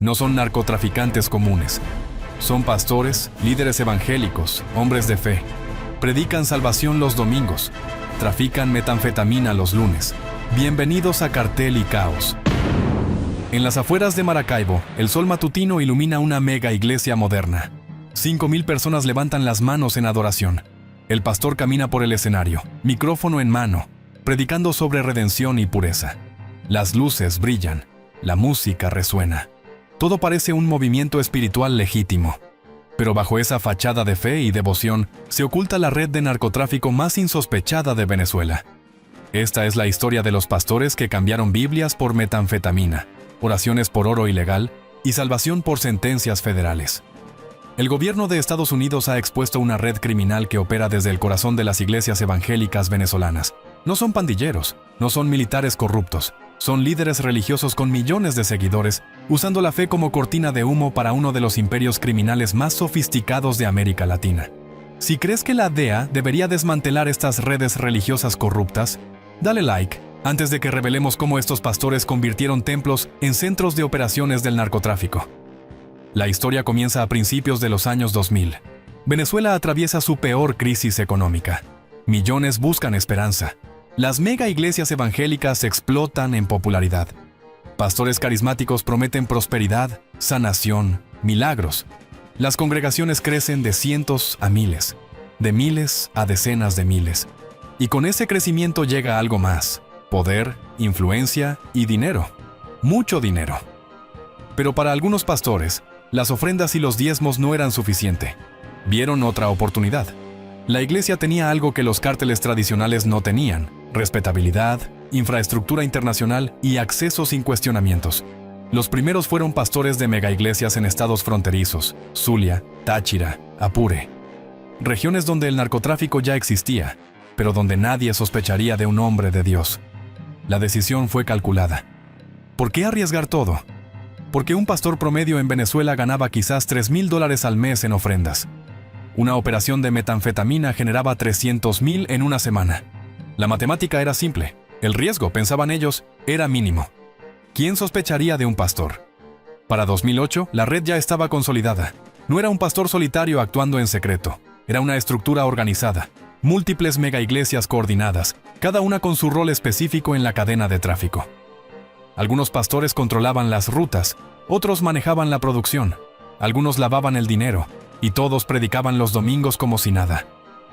No son narcotraficantes comunes. Son pastores, líderes evangélicos, hombres de fe. Predican salvación los domingos. Trafican metanfetamina los lunes. Bienvenidos a Cartel y Caos. En las afueras de Maracaibo, el sol matutino ilumina una mega iglesia moderna. 5,000 personas levantan las manos en adoración. El pastor camina por el escenario, micrófono en mano, predicando sobre redención y pureza. Las luces brillan, la música resuena. Todo parece un movimiento espiritual legítimo. Pero bajo esa fachada de fe y devoción se oculta la red de narcotráfico más insospechada de Venezuela. Esta es la historia de los pastores que cambiaron Biblias por metanfetamina, oraciones por oro ilegal y salvación por sentencias federales. El gobierno de Estados Unidos ha expuesto una red criminal que opera desde el corazón de las iglesias evangélicas venezolanas. No son pandilleros, no son militares corruptos, son líderes religiosos con millones de seguidores, usando la fe como cortina de humo para uno de los imperios criminales más sofisticados de América Latina. Si crees que la DEA debería desmantelar estas redes religiosas corruptas, dale like antes de que revelemos cómo estos pastores convirtieron templos en centros de operaciones del narcotráfico. La historia comienza a principios de los años 2000. Venezuela atraviesa su peor crisis económica. Millones buscan esperanza. Las mega iglesias evangélicas explotan en popularidad. Pastores carismáticos prometen prosperidad, sanación, milagros. Las congregaciones crecen de cientos a miles, de miles a decenas de miles. Y con ese crecimiento llega algo más: poder, influencia y dinero. Mucho dinero. Pero para algunos pastores, las ofrendas y los diezmos no eran suficiente. Vieron otra oportunidad. La iglesia tenía algo que los cárteles tradicionales no tenían: respetabilidad, infraestructura internacional y acceso sin cuestionamientos. Los primeros fueron pastores de megaiglesias en estados fronterizos: Zulia, Táchira, Apure. Regiones donde el narcotráfico ya existía, pero donde nadie sospecharía de un hombre de Dios. La decisión fue calculada. ¿Por qué arriesgar todo? Porque un pastor promedio en Venezuela ganaba quizás $3,000 al mes en ofrendas. Una operación de metanfetamina generaba 300,000 en una semana. La matemática era simple. El riesgo, pensaban ellos, era mínimo. ¿Quién sospecharía de un pastor? Para 2008, la red ya estaba consolidada. No era un pastor solitario actuando en secreto. Era una estructura organizada. Múltiples megaiglesias coordinadas, cada una con su rol específico en la cadena de tráfico. Algunos pastores controlaban las rutas, otros manejaban la producción, algunos lavaban el dinero, y todos predicaban los domingos como si nada.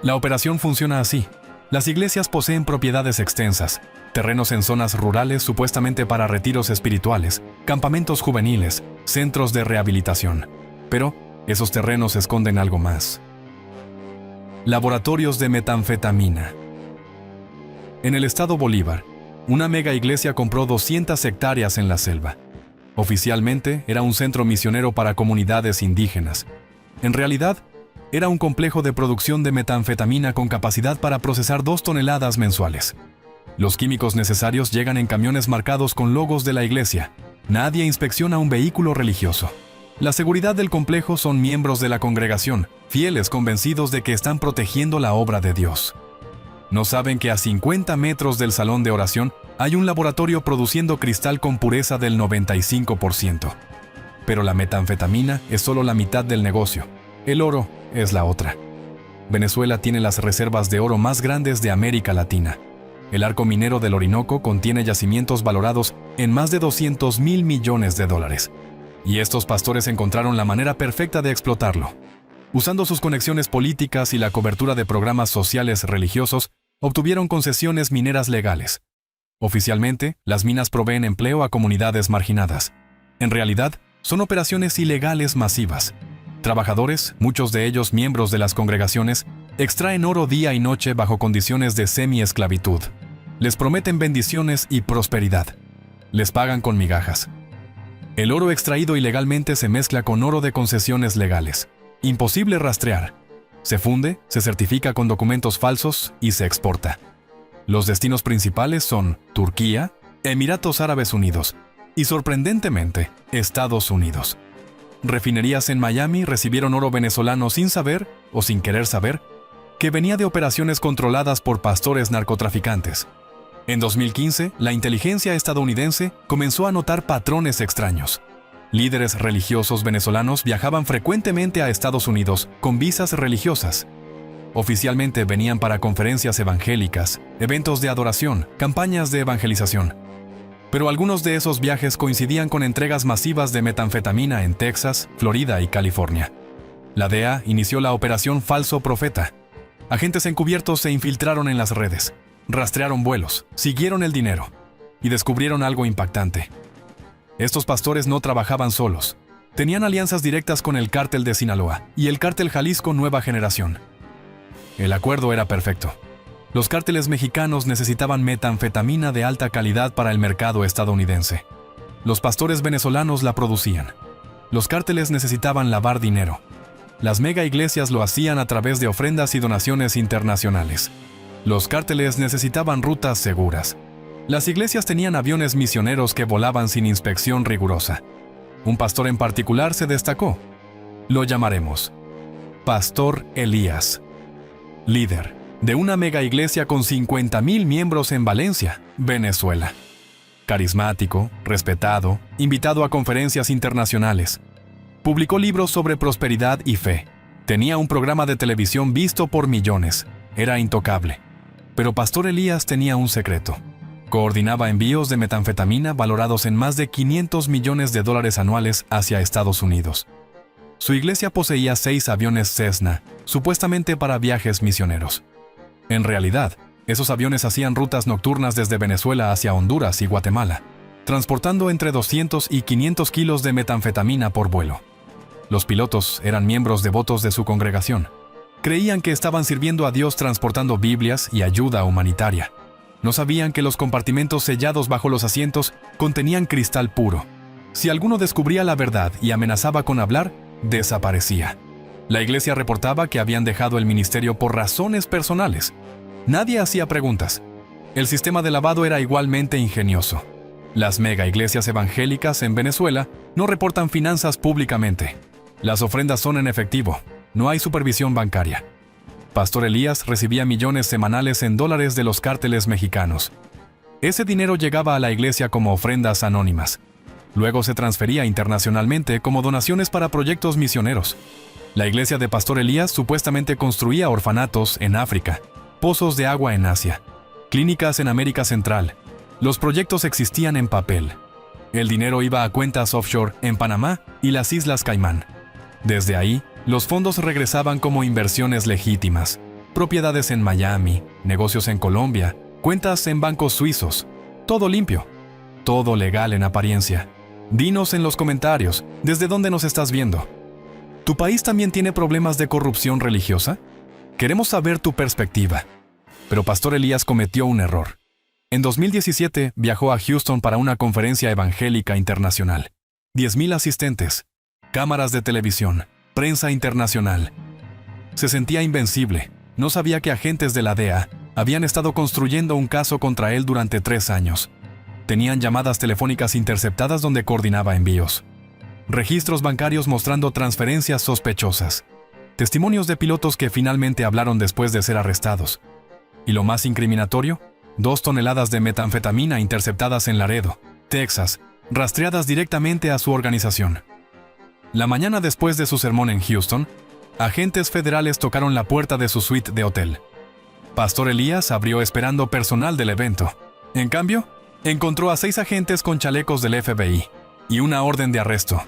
La operación funciona así. Las iglesias poseen propiedades extensas, terrenos en zonas rurales supuestamente para retiros espirituales, campamentos juveniles, centros de rehabilitación. Pero esos terrenos esconden algo más. Laboratorios de metanfetamina. En el estado Bolívar, una mega iglesia compró 200 hectáreas en la selva. Oficialmente era un centro misionero para comunidades indígenas. En realidad, era un complejo de producción de metanfetamina con capacidad para procesar 2 toneladas mensuales. Los químicos necesarios llegan en camiones marcados con logos de la iglesia. Nadie inspecciona un vehículo religioso. La seguridad del complejo son miembros de la congregación, fieles convencidos de que están protegiendo la obra de Dios. No saben que a 50 metros del salón de oración hay un laboratorio produciendo cristal con pureza del 95%. Pero la metanfetamina es solo la mitad del negocio. El oro es la otra. Venezuela tiene las reservas de oro más grandes de América Latina. El arco minero del Orinoco contiene yacimientos valorados en más de $200,000 millones. Y estos pastores encontraron la manera perfecta de explotarlo. Usando sus conexiones políticas y la cobertura de programas sociales religiosos, obtuvieron concesiones mineras legales. Oficialmente, las minas proveen empleo a comunidades marginadas. En realidad, son operaciones ilegales masivas. Trabajadores, muchos de ellos miembros de las congregaciones, extraen oro día y noche bajo condiciones de semi-esclavitud. Les prometen bendiciones y prosperidad. Les pagan con migajas. El oro extraído ilegalmente se mezcla con oro de concesiones legales. Imposible rastrear. Se funde, se certifica con documentos falsos y se exporta. Los destinos principales son Turquía, Emiratos Árabes Unidos y, sorprendentemente, Estados Unidos. Refinerías en Miami recibieron oro venezolano sin saber, o sin querer saber, que venía de operaciones controladas por pastores narcotraficantes. En 2015, la inteligencia estadounidense comenzó a notar patrones extraños. Líderes religiosos venezolanos viajaban frecuentemente a Estados Unidos con visas religiosas. Oficialmente venían para conferencias evangélicas, eventos de adoración, campañas de evangelización. Pero algunos de esos viajes coincidían con entregas masivas de metanfetamina en Texas, Florida y California. La DEA inició la operación Falso Profeta. Agentes encubiertos se infiltraron en las redes, rastrearon vuelos, siguieron el dinero y descubrieron algo impactante. Estos pastores no trabajaban solos. Tenían alianzas directas con el Cártel de Sinaloa y el Cártel Jalisco Nueva Generación. El acuerdo era perfecto. Los cárteles mexicanos necesitaban metanfetamina de alta calidad para el mercado estadounidense. Los pastores venezolanos la producían. Los cárteles necesitaban lavar dinero. Las mega iglesias lo hacían a través de ofrendas y donaciones internacionales. Los cárteles necesitaban rutas seguras. Las iglesias tenían aviones misioneros que volaban sin inspección rigurosa. Un pastor en particular se destacó. Lo llamaremos Pastor Elías, líder de una mega iglesia con 50,000 miembros en Valencia, Venezuela. Carismático, respetado, invitado a conferencias internacionales. Publicó libros sobre prosperidad y fe. Tenía un programa de televisión visto por millones. Era intocable. Pero Pastor Elías tenía un secreto. Coordinaba envíos de metanfetamina valorados en más de $500 millones anuales hacia Estados Unidos. Su iglesia poseía 6 aviones Cessna, supuestamente para viajes misioneros. En realidad, esos aviones hacían rutas nocturnas desde Venezuela hacia Honduras y Guatemala, transportando entre 200 y 500 kilos de metanfetamina por vuelo. Los pilotos eran miembros devotos de su congregación. Creían que estaban sirviendo a Dios transportando Biblias y ayuda humanitaria. No sabían que los compartimentos sellados bajo los asientos contenían cristal puro. Si alguno descubría la verdad y amenazaba con hablar, desaparecía. La iglesia reportaba que habían dejado el ministerio por razones personales. Nadie hacía preguntas. El sistema de lavado era igualmente ingenioso. Las mega iglesias evangélicas en Venezuela no reportan finanzas públicamente. Las ofrendas son en efectivo. No hay supervisión bancaria. Pastor Elías recibía millones semanales en dólares de los cárteles mexicanos. Ese dinero llegaba a la iglesia como ofrendas anónimas. Luego se transfería internacionalmente como donaciones para proyectos misioneros. La iglesia de Pastor Elías supuestamente construía orfanatos en África, pozos de agua en Asia, clínicas en América Central. Los proyectos existían en papel. El dinero iba a cuentas offshore en Panamá y las Islas Caimán. Desde ahí, los fondos regresaban como inversiones legítimas, propiedades en Miami, negocios en Colombia, cuentas en bancos suizos. Todo limpio, todo legal en apariencia. Dinos en los comentarios, ¿desde dónde nos estás viendo? ¿Tu país también tiene problemas de corrupción religiosa? Queremos saber tu perspectiva. Pero Pastor Elías cometió un error. En 2017 viajó a Houston para una conferencia evangélica internacional. 10,000 asistentes, cámaras de televisión, prensa internacional. Se sentía invencible. No sabía que agentes de la DEA habían estado construyendo un caso contra él durante 3 años. Tenían llamadas telefónicas interceptadas donde coordinaba envíos. Registros bancarios mostrando transferencias sospechosas. Testimonios de pilotos que finalmente hablaron después de ser arrestados. Y lo más incriminatorio, 2 toneladas de metanfetamina interceptadas en Laredo, Texas, rastreadas directamente a su organización. La mañana después de su sermón en Houston, agentes federales tocaron la puerta de su suite de hotel. Pastor Elías abrió esperando personal del evento. En cambio, encontró a 6 agentes con chalecos del FBI y una orden de arresto.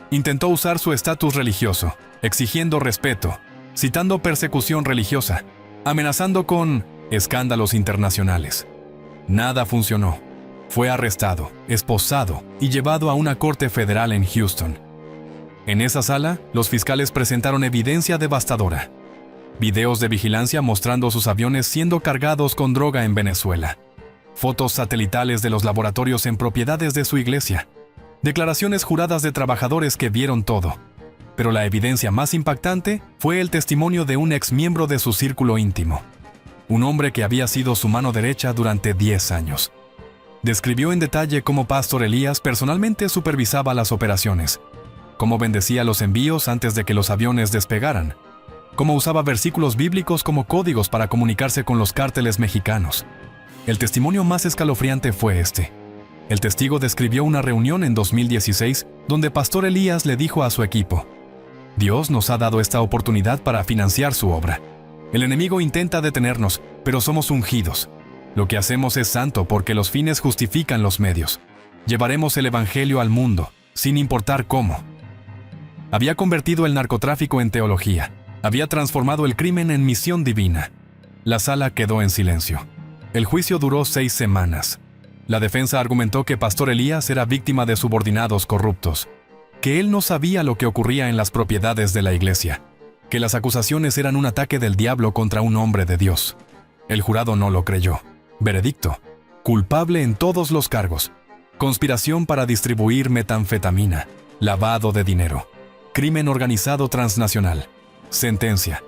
Intentó usar su estatus religioso, exigiendo respeto, citando persecución religiosa, amenazando con escándalos internacionales. Nada funcionó. Fue arrestado, esposado y llevado a una corte federal en Houston. En esa sala, los fiscales presentaron evidencia devastadora. Videos de vigilancia mostrando sus aviones siendo cargados con droga en Venezuela. Fotos satelitales de los laboratorios en propiedades de su iglesia. Declaraciones juradas de trabajadores que vieron todo. Pero la evidencia más impactante fue el testimonio de un exmiembro de su círculo íntimo. Un hombre que había sido su mano derecha durante 10 años. Describió en detalle cómo Pastor Elías personalmente supervisaba las operaciones, cómo bendecía los envíos antes de que los aviones despegaran, cómo usaba versículos bíblicos como códigos para comunicarse con los cárteles mexicanos. El testimonio más escalofriante fue este. El testigo describió una reunión en 2016 donde Pastor Elías le dijo a su equipo: Dios nos ha dado esta oportunidad para financiar su obra. El enemigo intenta detenernos, pero somos ungidos. Lo que hacemos es santo porque los fines justifican los medios. Llevaremos el evangelio al mundo, sin importar cómo. Había convertido el narcotráfico en teología. Había transformado el crimen en misión divina. La sala quedó en silencio. El juicio duró 6 semanas. La defensa argumentó que Pastor Elías era víctima de subordinados corruptos, que él no sabía lo que ocurría en las propiedades de la iglesia, que las acusaciones eran un ataque del diablo contra un hombre de Dios. El jurado no lo creyó. Veredicto: culpable en todos los cargos. Conspiración para distribuir metanfetamina, lavado de dinero, crimen organizado transnacional. Sentencia: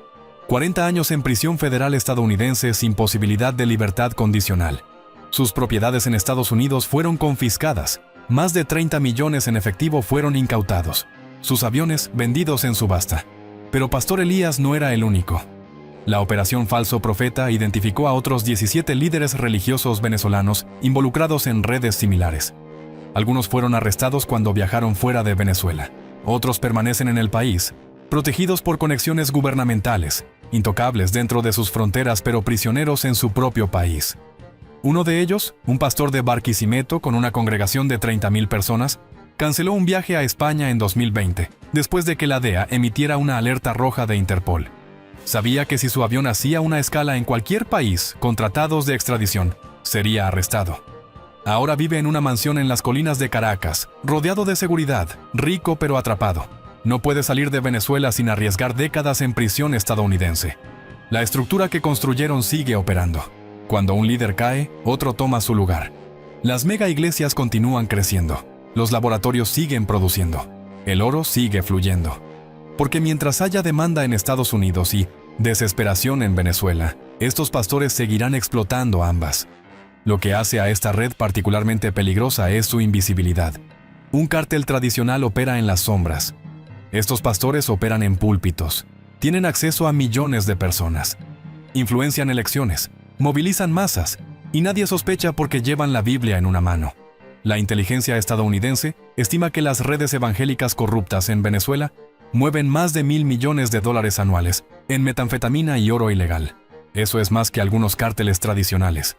40 años en prisión federal estadounidense sin posibilidad de libertad condicional. Sus propiedades en Estados Unidos fueron confiscadas. Más de 30 millones en efectivo fueron incautados. Sus aviones vendidos en subasta. Pero Pastor Elías no era el único. La Operación Falso Profeta identificó a otros 17 líderes religiosos venezolanos involucrados en redes similares. Algunos fueron arrestados cuando viajaron fuera de Venezuela. Otros permanecen en el país, protegidos por conexiones gubernamentales, intocables dentro de sus fronteras pero prisioneros en su propio país. Uno de ellos, un pastor de Barquisimeto con una congregación de 30,000 personas, canceló un viaje a España en 2020, después de que la DEA emitiera una alerta roja de Interpol. Sabía que si su avión hacía una escala en cualquier país con tratados de extradición, sería arrestado. Ahora vive en una mansión en las colinas de Caracas, rodeado de seguridad, rico pero atrapado. No puede salir de Venezuela sin arriesgar décadas en prisión estadounidense. La estructura que construyeron sigue operando. Cuando un líder cae, otro toma su lugar. Las mega iglesias continúan creciendo. Los laboratorios siguen produciendo. El oro sigue fluyendo. Porque mientras haya demanda en Estados Unidos y desesperación en Venezuela, estos pastores seguirán explotando ambas. Lo que hace a esta red particularmente peligrosa es su invisibilidad. Un cártel tradicional opera en las sombras. Estos pastores operan en púlpitos. Tienen acceso a millones de personas. Influencian elecciones. Movilizan masas. Y nadie sospecha porque llevan la Biblia en una mano. La inteligencia estadounidense estima que las redes evangélicas corruptas en Venezuela mueven más de $1,000 millones anuales en metanfetamina y oro ilegal. Eso es más que algunos cárteles tradicionales.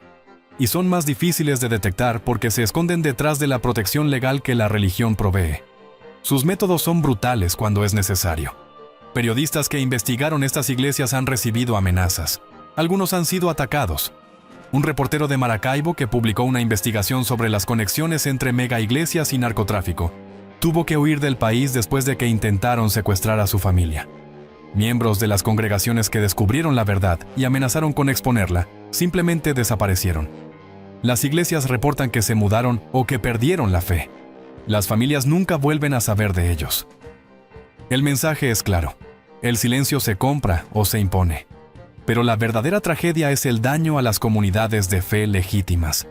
Y son más difíciles de detectar porque se esconden detrás de la protección legal que la religión provee. Sus métodos son brutales cuando es necesario. Periodistas que investigaron estas iglesias han recibido amenazas. Algunos han sido atacados. Un reportero de Maracaibo que publicó una investigación sobre las conexiones entre mega iglesias y narcotráfico tuvo que huir del país después de que intentaron secuestrar a su familia. Miembros de las congregaciones que descubrieron la verdad y amenazaron con exponerla simplemente desaparecieron. Las iglesias reportan que se mudaron o que perdieron la fe. Las familias nunca vuelven a saber de ellos. El mensaje es claro. El silencio se compra o se impone. Pero la verdadera tragedia es el daño a las comunidades de fe legítimas.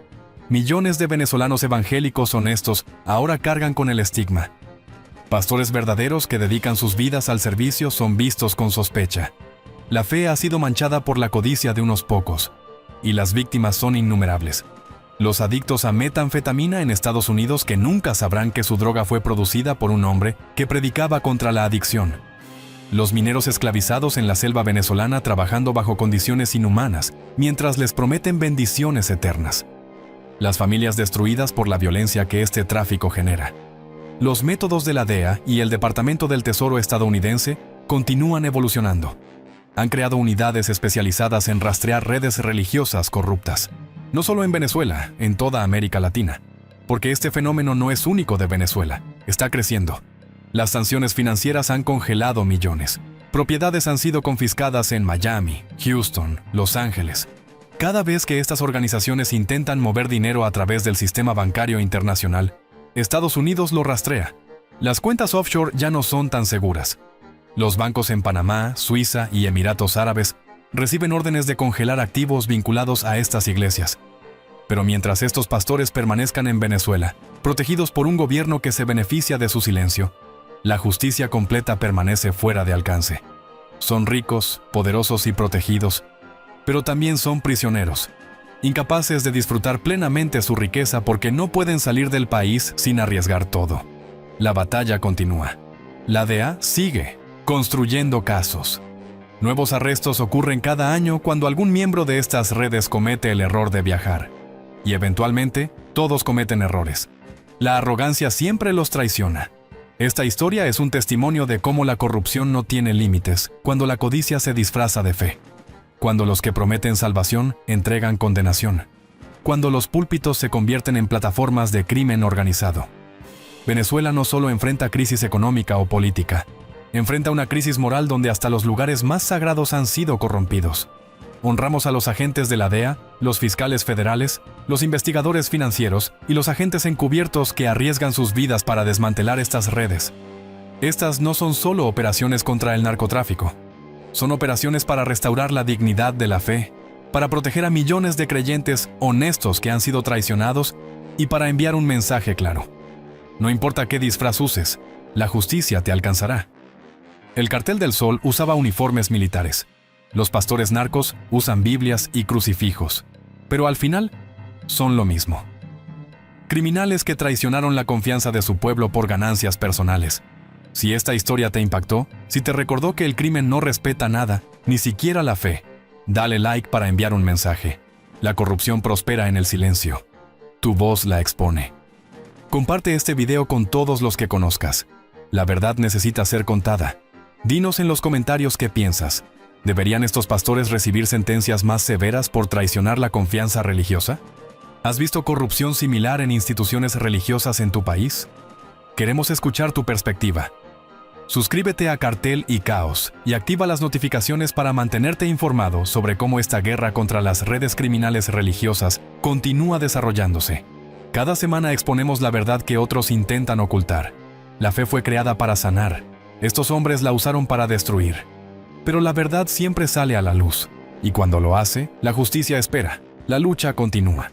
Millones de venezolanos evangélicos honestos ahora cargan con el estigma. Pastores verdaderos que dedican sus vidas al servicio son vistos con sospecha. La fe ha sido manchada por la codicia de unos pocos, y las víctimas son innumerables. Los adictos a metanfetamina en Estados Unidos que nunca sabrán que su droga fue producida por un hombre que predicaba contra la adicción. Los mineros esclavizados en la selva venezolana trabajando bajo condiciones inhumanas, mientras les prometen bendiciones eternas. Las familias destruidas por la violencia que este tráfico genera. Los métodos de la DEA y el Departamento del Tesoro estadounidense continúan evolucionando. Han creado unidades especializadas en rastrear redes religiosas corruptas. No solo en Venezuela, en toda América Latina. Porque este fenómeno no es único de Venezuela, está creciendo. Las sanciones financieras han congelado millones. Propiedades han sido confiscadas en Miami, Houston, Los Ángeles. Cada vez que estas organizaciones intentan mover dinero a través del sistema bancario internacional, Estados Unidos lo rastrea. Las cuentas offshore ya no son tan seguras. Los bancos en Panamá, Suiza y Emiratos Árabes reciben órdenes de congelar activos vinculados a estas iglesias. Pero mientras estos pastores permanezcan en Venezuela, protegidos por un gobierno que se beneficia de su silencio, la justicia completa permanece fuera de alcance. Son ricos, poderosos y protegidos, pero también son prisioneros. incapaces de disfrutar plenamente su riqueza porque no pueden salir del país sin arriesgar todo. La batalla continúa. La DEA sigue construyendo casos. Nuevos arrestos ocurren cada año cuando algún miembro de estas redes comete el error de viajar. Y eventualmente, todos cometen errores. La arrogancia siempre los traiciona. Esta historia es un testimonio de cómo la corrupción no tiene límites cuando la codicia se disfraza de fe. Cuando los que prometen salvación entregan condenación. Cuando los púlpitos se convierten en plataformas de crimen organizado. Venezuela no solo enfrenta crisis económica o política, enfrenta una crisis moral donde hasta los lugares más sagrados han sido corrompidos. Honramos a los agentes de la DEA, los fiscales federales, los investigadores financieros y los agentes encubiertos que arriesgan sus vidas para desmantelar estas redes. Estas no son solo operaciones contra el narcotráfico. Son operaciones para restaurar la dignidad de la fe, para proteger a millones de creyentes honestos que han sido traicionados y para enviar un mensaje claro. No importa qué disfraz uses, la justicia te alcanzará. El Cartel del Sol usaba uniformes militares. Los pastores narcos usan Biblias y crucifijos. Pero al final, son lo mismo. Criminales que traicionaron la confianza de su pueblo por ganancias personales. Si esta historia te impactó, si te recordó que el crimen no respeta nada, ni siquiera la fe, dale like para enviar un mensaje. La corrupción prospera en el silencio. Tu voz la expone. Comparte este video con todos los que conozcas. La verdad necesita ser contada. Dinos en los comentarios qué piensas. ¿Deberían estos pastores recibir sentencias más severas por traicionar la confianza religiosa? ¿Has visto corrupción similar en instituciones religiosas en tu país? Queremos escuchar tu perspectiva. Suscríbete a Cartel y Caos y activa las notificaciones para mantenerte informado sobre cómo esta guerra contra las redes criminales religiosas continúa desarrollándose. Cada semana exponemos la verdad que otros intentan ocultar. La fe fue creada para sanar. Estos hombres la usaron para destruir. Pero la verdad siempre sale a la luz. Y cuando lo hace, la justicia espera. La lucha continúa.